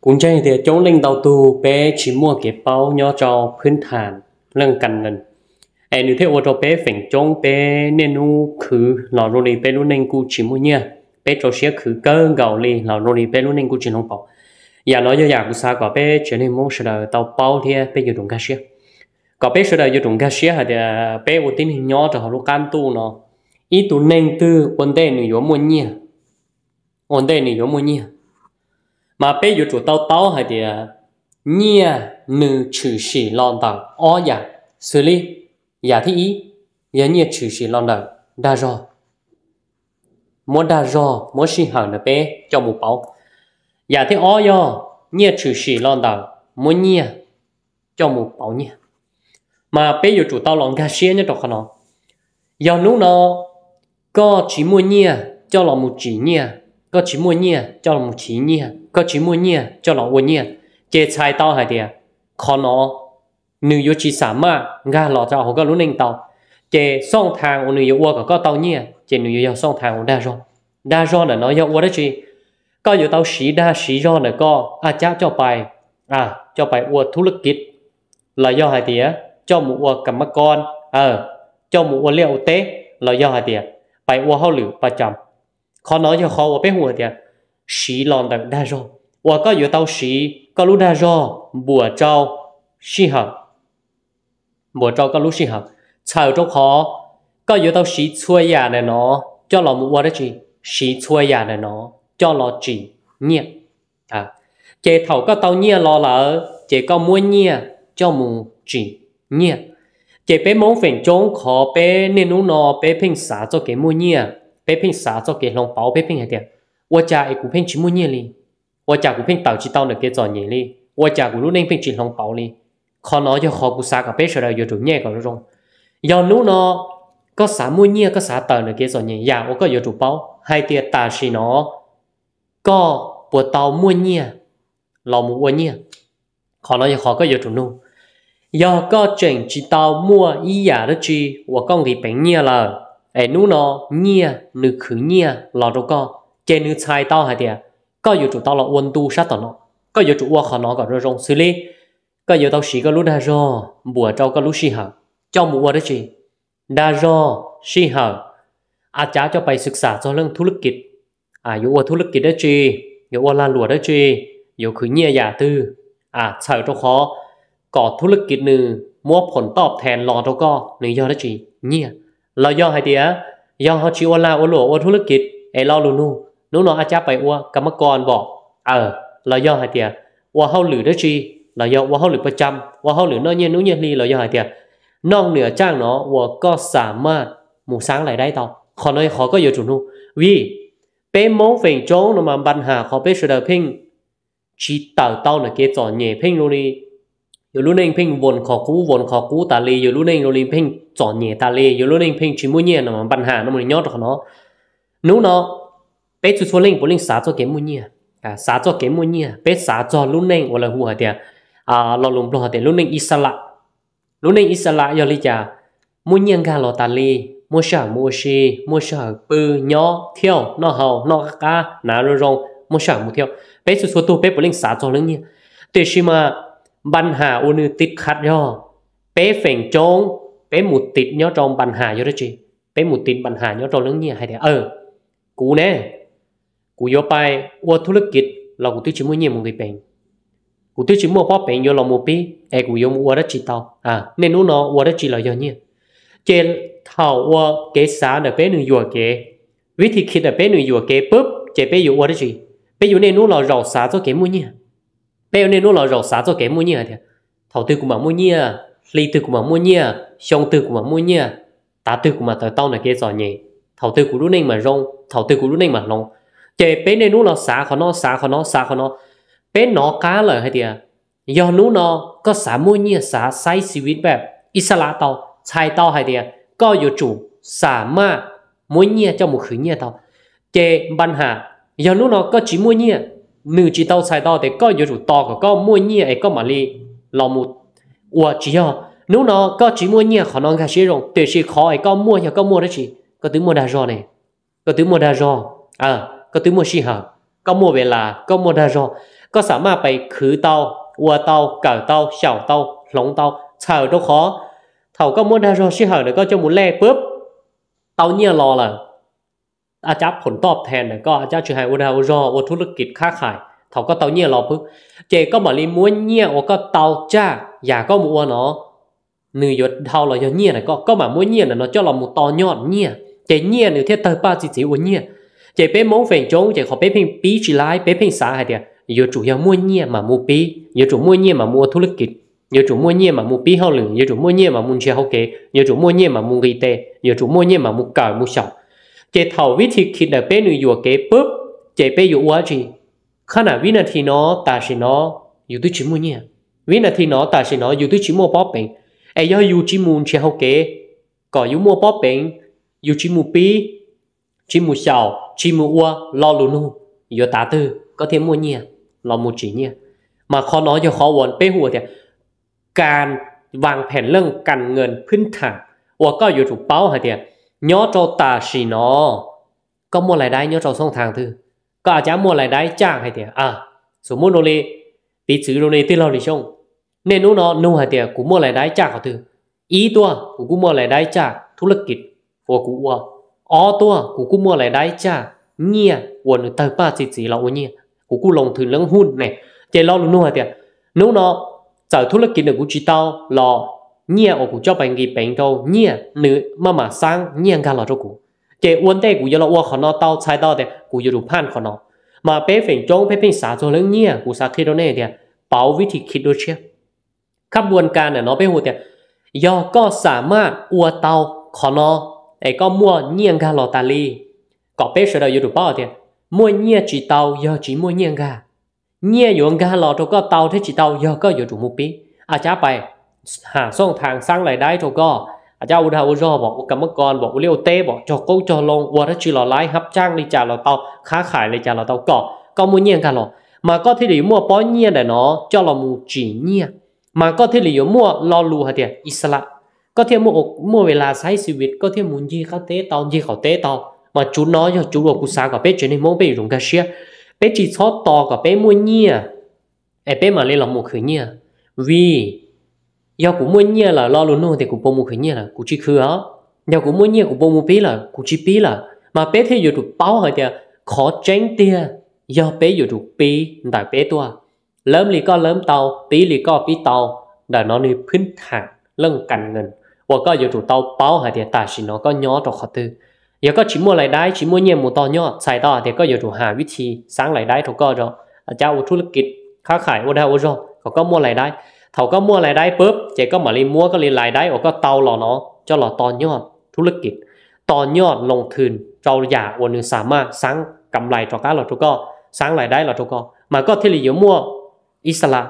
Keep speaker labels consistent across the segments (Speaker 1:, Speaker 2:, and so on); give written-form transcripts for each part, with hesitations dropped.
Speaker 1: cũng chơi thì chống linh đầu tu bé chỉ mua cái bao nhỏ choพื้นฐานเรื่องการเงินไอ้หนูเที่ยวตัวเป้ฝิ่งจงเป้เนี่ยนูคือหล่อโรลีเป้รู้เน่งกูชิมุเนี่ยเป้โจเชียคือเกิ้งเกาหลีหล่อโรลีเป้รู้เน่งกูชินลงเปาอย่าน้อยอยากกูซาก็เป้เจนี่มงสดเตาเป้าที่เป้อยู่ตรงกาเชียก็เป้สดอยู่ตรงกาเชียฮะเดี๋ยวเป้อุตินย่อจะเขาลูกการตู้เนาะอีตัวเน่งตื้อวันเดหนูอยู่มุเนี่ยวันเดหนูอยู่มุเนี่ยmà bây giờ chủ tao hay thì nhia nữ chữ sĩ lon đằng ó ya xử lý ya thì ý ya nhia chữ sĩ lon đằng đa do muốn sinh hàng là bé cho một bảo ya thì ó ya nhia chữ sĩ lon đằng muốn nhia cho một bảo nhia mà bây giờ chủ tao lon gà xía nhá đọc nó ya lúc nó có chỉ muốn nhia cho là một chỉ nhia có chỉ mua nhia cho là một chỉ nhia có chỉ mua nhia cho là uốn nhia chế sai tao hay đi khó nó nữ yếu chỉ sắm mà ngã lọt ra họ có lúc nên tao chế song thang nữ yếu uốn có tao nhia chế nữ yếu song thang đa do là nó yếu uốn đó chứ có yếu tao xí do là có chắc cho bài uốn thu lực kít là do hay đi cho một uốn cầm mắt con cho một uốn liệu tế là do hay đi bài uốn hao lử ba trăm khó nói cho khó bênหัว thì xí lon đằng đa do và có yếu tao xí có lúc đa do bùa trâu xí hở bùa trâu có lúc xí hở chờ cho khó có yếu tao xí xuôi nhà này nó cho nó một đó gì xí xuôi nhà này nó cho nó chỉ nhẹ chế thầu có tao nhẹ lo lỡ chế có mua nhẹ cho một chỉ nhẹ chế bé mong phèn trốn khó bé nên nó bé phèn xả cho cái mua nhẹ bé phèn xả cho cái lòng bảo bé phèn hay tiền 我家也股票只么年哩，我家股票导致到那个做年哩，我家股路那边只红包哩，可能就好不啥个别说了有种年个这种，要努呢个啥么年个啥到那个做年呀，我个有种包，还得但是呢个不到么年，老么我年，可能就好个有种努，要个正知道么一呀的句，我讲的本年了，哎努呢年你去年老着个。trên nữ sai tao hay tiệt có nhiều chủ tao là ôn tu sát tao nó có nhiều chủ khó nó còn rong xử lý có nhiều tao xí có lúc đa do bùa trâu có lúc xí hở trong bùa đó chị đa do xí hở cha cho bàiศึกษา cho lưng thu lực kịch yêu thu lực kịch đó chị yêu là lùa đó chị yêu khử nhẹ giả tư sợ cho khó có thu lực kịch nữ mua phồn tọp thèn lò cho co nữ do đó chị nhẹ là do hay tiệt do họ chỉ yêu là lùa thu lực kịch ai lo luôn nuนู้นอาจารย์ไปว่ากรรมกรบอกเราย่อให้เตียว่าเขาหรือได้ชีเราย่อว่าเขาหรือประจำว่าเขาหรือน้อยเงี้ยนู้นเงี้ยลีเราย่อให้เตียนอกเหนือจ้างเนาะว่าก็สามารถหมู่สร้างรายได้ต่อขอน้อยขอก็อยู่จุดนู้นวิเป็นมองเฟ่งโจ้นมาปัญหาเขาเป็นสุดเพ่งชีเต่าเต่าเนี่ยเกจอนเนี่ยเพ่งโรลีอยู่รู้เองเพ่งวนขอกู้ตาลีอยู่รู้เองโรลีเพ่งจอนเนี่ยตาลีอยู่รู้เองเพ่งชิมุเนี่ยนมาปัญหาน้ำมันยอดของเนาะนู้นเนาะbé chú số linh bố linh xả cho cái mua nhia xả cho cái mua nhia bé xả cho lúc này hoặc là hùa thì lo lùng lo thì lúc này isala giờ lý cha mua nhia gà lo tà li mua sả bự nhỏ theo nó hậu nó cá nà rong mua sả mua theo bé chú số tu bé bố linh xả cho lúc nhia từ khi mà ban hà ôn tít khát do bé phèn trốn bé một tít nhớ trong ban hà do đó chị bé một tít ban hà nhớ trong lúc nhia hay thì cú nèกูยอไปว่าธุรกิจเรากูตื้อชิมวยเนี่ยมึงเคยเป็นกูตื้อชิมวยพ่อเป็นยอเราโมปีกูยอมว่าได้จีตาวในนู้นเนาะว่าได้จีเราอย่างเนี่ยเจลเท่าว่าเกษาเดเป็นหนึ่งอยู่เกวิธีคิดเดเป็นหนึ่งอยู่เกปุ๊บเจไปอยู่ว่าได้จีไปอยู่ในนู้นเราเราสาตัวเกมวยเนี่ยไปอยู่ในนู้นเราเราสาตัวเกมวยเนี่ยเถอะเท่าตื้อกูมามวยเนี่ยลีตื้อกูมามวยเนี่ยชงตื้อกูมามวยเนี่ยตาตื้อกูมาเต่าเต้าเนี่ยเกษาเนี่ยเท่าตื้อกูรู้ในมารงเท่าตื้อกูรู้ในมาลงchế bé này nó xả khó nó bé nó cá lời hay tiệt do nó có xả môi nhia xả sai xí vít bẹp isala tao sai tao hay tiệt có yêu chủ xả ma môi nhia cho một khử nhia tao chế ban hà do nó có chỉ môi nhia nữ chỉ tao sai tao thì có yêu chủ to có môi nhia ấy có mà li lò một chỉ do nó có chỉ môi nhia khó nó cái gì rồi từ khi khó ấy có mua đó chỉ có thứ mua đa do này có thứ mua đa do có thứ mua xí hở có mua về là có mua đa do ก็สามารถไปคือเตาวัวเตาเก่าเตาเฉาเตาหลงเตาเฉาเตาkhó thầu có muốn ra rồi xí hở nữa có cho muốn leปุ๊บเตาเนี่ยรอเลยอาจารย์ผลตอบแทนเนี่ยก็อาจารย์ช่วยให้อุดารอว่าธุรกิจค้าขายเขาก็เตาเนี่ยรอปุ๊บเจก็มาลีม้วนเนี่ยว่าก็เตาจ้าอย่าก็มัวเนาะหนึ่งหยดเท่าเราจะเนี่ยก็มาม้วนเนี่ยเนาะเจ้าเราหมูตอยอดเนี่ยเจเนี่ยหนึ่งเทียเตอร์ป้าจีจีวันเนี่ยเจเป็นมงเฟิงจงเจขอเป็นเพียงปีจีไลเป็นเพียงสาหายเดียวอยู่主要ม้วนเนี่ยมามูปีอยู่主ม้วนเนี่ยมามัวธุรกิจอยู่主ม้วนเนี่ยมามูปีเขาหรืออยู่主ม้วนเนี่ยมามุนเชียเขาเกอยู่主ม้วนเนี่ยมามุงกีเตอยู่主ม้วนเนี่ยมามุก่ามุเฉาเจเท่าวิธีคิดเนี่ยเป็นอยู่เกปุ๊บเจเป็นอยู่ว่าจีขณะวินาทีเนาะตาสิเนาะอยู่ที่ชิมุเนี่ยวินาทีเนาะตาสิเนาะอยู่ที่ชิมัวป๊อปเป็นไอ้ย่ออยู่ชิมุนเชียเขาเกก็อยู่มัวป๊อปเป็นอยู่ชิมุปีชิมุเฉาชิมุวัวรอลูนูอยู่ตาตื้อก็เทียมมัวเนี่ยรอมูจีเนี่ยมาขอน้อยจะขอวนไปหัวเนี่ยการวางแผนเรื่องการเงินพื้นฐานว่าก็อยู่ถูกเป้าหาเนี่ยย้อนโจตาสิเนาะก็มัวรายได้ย้อนโจส่งทางตื้อก็อาจจะมัวรายได้จ้างให้เดียสมมุติเราเลยปีซื้อเราเลยที่เราดิช่องเนนู้เนาะนู้ให้เดียกูมัวรายได้จ้างเขาตื้ออีตัวกูมัวรายได้จ้างธุรกิจว่ากูว่าตัวกูมัวรายได้จ้างเนี่ยวันนึงเติมป้าจีเราเนี่ยกูลงทุนเรื่องหุ้นเนี่ยเจเรานู้ให้เดียนู้เนาะจากธุรกิจเนี่ยกูจีเต้ารอเนี่ยกูจะไปกี่เป็นโตเนี่ยหรือมาสร้างเนี่ยกันเราทุกกูเจวันเต้กูจะเราว่าขอนอเต้าใช้เต้าเดียกูจะดูผ่านขอนอมาเป๊ะเฝ่งจงเป๊ะเพ่งสาโจเรื่องเนี่ยกูสักทีตรงนี้เดียเป่าวิธีคิดดูเชียขบวนการเนี่ยเนาะเป๊ะหัวเดียยอก็สามารถอัวเต้าขอนอไอ้ก็มั่วเนี่ยกันเราตาลีก็เป๊ะเสด็จอยู่ดูเป้าเดียมั่วเนี่ยจีเต้ายอจีมั่วเนี่ยกันเนี่ยอยู่กันเราทุกก็เต้าที่จีเต้ายอก็อยู่ดูมุปีอาจจะไปหาช่องทางสร้างรายได้ทุกก็อาจารย์อุดาอุจอบอกกรรมกรบอกเลี้ยวเต้บอกจอโก้จอลงวัวทัชชีหล่อไล่ฮับจ้างเลยจ่าเราเตาค้าขายเลยจ่าเราเตาก็มุ่งเงียกันหรอมาก็ที่เหลือมั่วป้อนเงียแต่เนาะเจ้าเรามูจีเงียมาก็ที่เหลือมั่วรอรูฮะเดียอิสระก็เที่ยวมั่วเวลาใช้ชีวิตก็เที่ยวมุนยีเขาเต้เตายีเขาเต้เตามาจุดน้อยจุดว่ากุศลกับเป๊ะเจนี่มองไปอยู่ตรงกระเชียเป๊ะจีชอบต่อกับเป๊ะมั่วเงียไอเป๊ะมาเลยเรามูคือเงียวี要กูมั่วเนี่ยละรอรู้นู่นแต่กูปมูคือเนี่ยละกูจีคืออ่ะ要กูมั่วเนี่ยกูปมูปีละกูจีปีละมาเป๊ะที่อยู่ถูกเป้าเหรอเดียขอเจ้งเดีย要เป๊ะอยู่ถูกปีแต่เป๊ะตัวเริ่มลีก็เริ่มเตาปีลีก็ปีเตาแต่น้องนี่พื้นฐานเรื่องการเงินว่าก็อยู่ถูกเตาเป้าเหรอเดียแต่สิน้องก็ย้อนต่อข้อตื้อ要ก็ชิมัวรายได้ชิมัวเนี่ยหมู่ต่อยอดใส่ต่อเดียก็อยู่ถูกหาวิธีสร้างรายได้ถูกก็จะอาจารย์ธุรกิจค้าขายว่าได้ว่าจะเขาก็มัวรายได้เขาก็มั่วรายได้ปุ๊บเจ๊ก็มาเรียนมั่วก็เรียนรายได้ก็เตาหล่อเนาะเจ้าหล่อตอนยอดธุรกิจตอนยอดลงทุนเราอยากวันนึงสามารถสร้างกำไรต่อการเราทุกก็สร้างรายได้เราทุกก็มาก็ที่เหลือมั่วอิสระ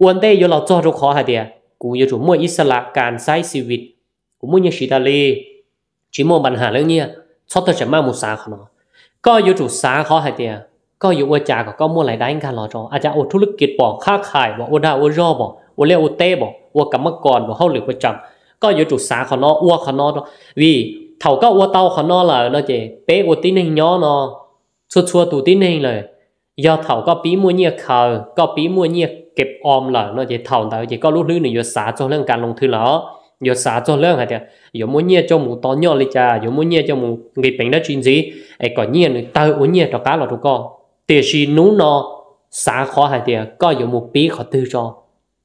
Speaker 1: วันได้ยเราจ่อทุกข้อหาเดียกูอยู่ถูกมั่วอิสระการใช้ชีวิตกูมั่วยังชีตาลีชิโมปัญหาเรื่องเนี้ยชอบตัวจะมามุสาเขาเนาะก็อยู่ถูกสาข้อหาเดียก็อยู่ว่าจากก็มั่วรายได้กันเราจ่ออาจจะเอาธุรกิจบอกค้าขายบอกโอดาโอรอบอกว่าเรียกว่าเต้บอกว่ากรรมกรบอกเขาหรือประจำก็อยู่จุดสาขอนออ้วขอนอวีเท่าก็อ้วเต้าขอนอเลยเนาะเจเป๊ะอ้วตีนึงย้อนเนาะชัวตูตีนึงเลยยอเท่าก็ปีมัวเนี่ยเขาก็ปีมัวเนี่ยเก็บออมเลยเนาะเจเท่าแต่เจก็รู้เรื่องหนึ่งอยู่สาจเรื่องการลงทุนแล้วอยู่สาจเรื่องอะไรเดียวอยู่มัวเนี่ยเจ้าหมูตอนย้อนเลยจ้าอยู่มัวเนี่ยเจ้าหมูเก็บเป็นได้จริงสิไอ้ก่อนเนี่ยเตาอ้วเนี่ยต่อการเราทุกก็เดี๋ยวชีนู้นเนาะสาขอหายเดียวก็อยู่มูปีขอตื้อจอ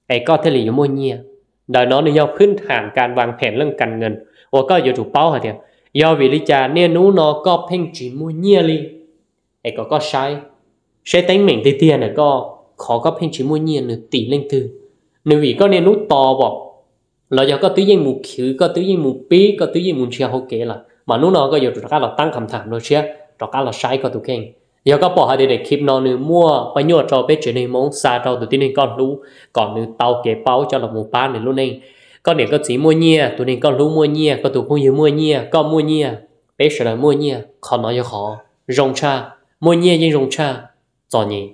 Speaker 1: ไอ้ก็ที่เหลืออยู่มั่วเนี่ยโดยน้องเนี่ยย่อพื้นฐานการวางแผนเรื่องการเงินว่าก็อยู่ถูกเป้าเหรอเดียวย่อวิริจาเนี่ยนู้นก็เพ่งจีมั่วเนี่ยเลยไอ้ก็ใช้ตั้งเหม่งเตี้ยเนี่ยก็ขอก็เพ่งจีมั่วเนี่ยหนึ่งตีเล่งตื้อหนึ่งวิก็เนี่ยนู้ต่อบอกเราย่อก็ตื้อยังมูขือก็ตื้อยังมูปีก็ตื้อยังมูเชียเขาเก๋ละมานู้นก็อยู่ถูกการเราตั้งคำถามเราเชียต่อการเราใช้ก็ถูกเก่งgiờ có bỏ hai để kịp nó nữa mua bao nhiêu cho bé chuyện này món xa cho tụi tin con lú còn nữa tàu kế báo cho là một ba này luôn này con này có chỉ mua nhia tụi này con lú mua nhia có tụi không nhiều mua nhia con mua nhia bé sẽ là mua nhia khó nói cho khó rong cha mua nhia nhưng rong cha cho nhỉ